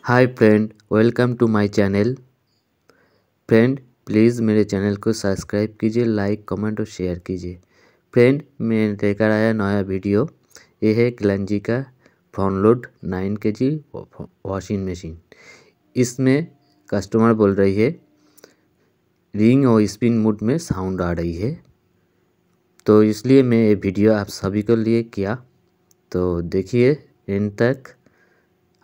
Hi friend, welcome to my channel. Friend please मेरे channel को subscribe कीजिए, like comment और शेयर कीजिए। फ्रेंड मैं लेकर आया नया वीडियो। ये है गैलेंजी का front load 9 kg washing machine. इसमें कस्टमर बोल रही है रिंग और स्पिन मोड में साउंड आ रही है, तो इसलिए मैं ये वीडियो आप सभी के लिए किया। तो देखिए एंड तक,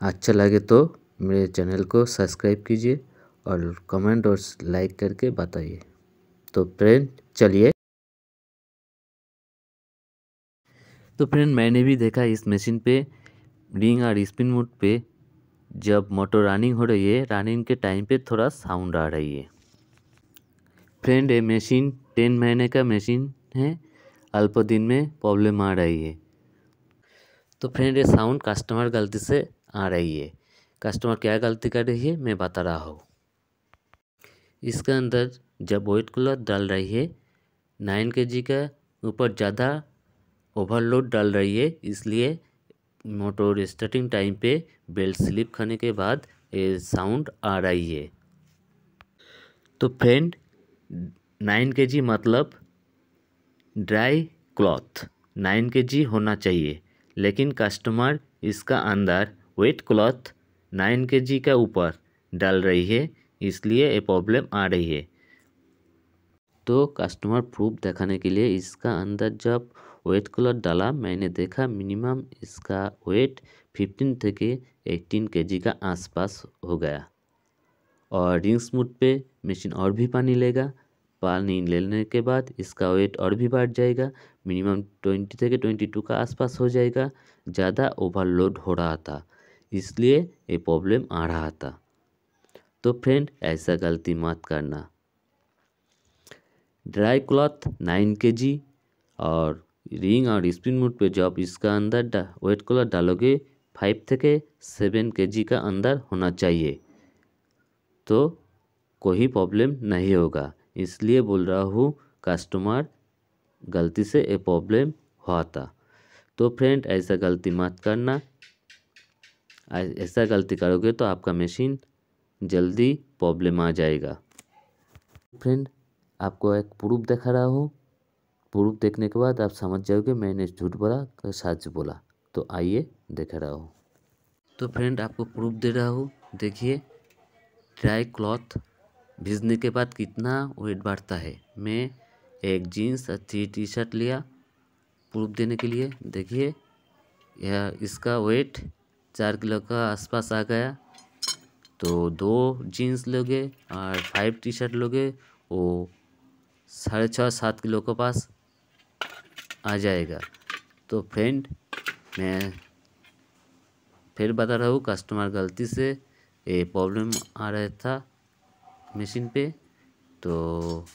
अच्छा लगे तो मेरे चैनल को सब्सक्राइब कीजिए और कमेंट और लाइक करके बताइए। तो फ्रेंड चलिए। तो फ्रेंड मैंने भी देखा इस मशीन पे रिंग और स्पिन मोड पे जब मोटर रनिंग हो रही है, रनिंग के टाइम पे थोड़ा साउंड आ रही है। फ्रेंड ये मशीन 10 महीने का मशीन है, अल्प दिन में प्रॉब्लम आ रही है। तो फ्रेंड ये साउंड कस्टमर गलती से आ रही है। कस्टमर क्या गलती कर रही है मैं बता रहा हूँ। इसके अंदर जब व्हाइट कलर डाल रही है 9 kg का ऊपर ज़्यादा ओवरलोड डाल रही है, इसलिए मोटर स्टार्टिंग टाइम पे बेल्ट स्लिप खाने के बाद ये साउंड आ रही है। तो फ्रेंड 9 kg मतलब ड्राई क्लॉथ 9 kg होना चाहिए, लेकिन कस्टमर इसका अंदर वेट क्लॉथ 9 kg का ऊपर डाल रही है, इसलिए ये प्रॉब्लम आ रही है। तो कस्टमर प्रूफ दिखाने के लिए इसका अंदर जब वेट कलर डाला, मैंने देखा मिनिमम इसका वेट 15 থেকে 18 kg का आसपास हो गया। और रिंग स्मूथ पे मशीन और भी पानी लेगा। पानी लेने के बाद इसका वेट और भी बढ़ जाएगा, मिनिमम 20 থেকে 22 का आसपास हो जाएगा। ज़्यादा ओवरलोड हो रहा था, इसलिए ये प्रॉब्लम आ रहा था। तो फ्रेंड ऐसा गलती मत करना। ड्राई क्लॉथ 9 kg और रिंग और स्पिन मोड पे जब इसका अंदर वेट कलर डालोगे 5 থেকে 7 kg का अंदर होना चाहिए, तो कोई प्रॉब्लम नहीं होगा। इसलिए बोल रहा हूँ कस्टमर गलती से ये प्रॉब्लम हुआ था। तो फ्रेंड ऐसा गलती मत करना। ऐसा गलती करोगे तो आपका मशीन जल्दी प्रॉब्लम आ जाएगा। फ्रेंड आपको एक प्रूफ दिखा रहा हूँ। प्रूफ देखने के बाद आप समझ जाओगे मैंने झूठ बोला या सच बोला। तो आइए दिखा रहा हूँ। तो फ्रेंड आपको प्रूफ दे रहा हूँ, देखिए ड्राई क्लॉथ भीजने के बाद कितना वेट बढ़ता है। मैं एक जीन्स और 3 टी-शर्ट लिया प्रूफ देने के लिए। देखिए यह इसका वेट 4 किलो का आसपास आ गया। तो 2 जीन्स लोगे और 5 टी-शर्ट लोगे, वो 6.5-7 किलो के पास आ जाएगा। तो फ्रेंड मैं फिर बता रहा हूँ, कस्टमर गलती से ये प्रॉब्लम आ रहा था मशीन पे। तो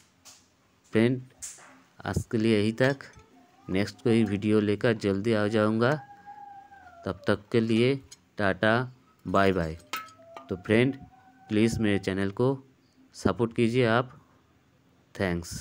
फ्रेंड आज के लिए यही तक। नेक्स्ट कोई वीडियो लेकर जल्दी आ जाऊँगा। तब तक के लिए टाटा बाय बाय। तो फ्रेंड प्लीज़ मेरे चैनल को सपोर्ट कीजिए आप। थैंक्स।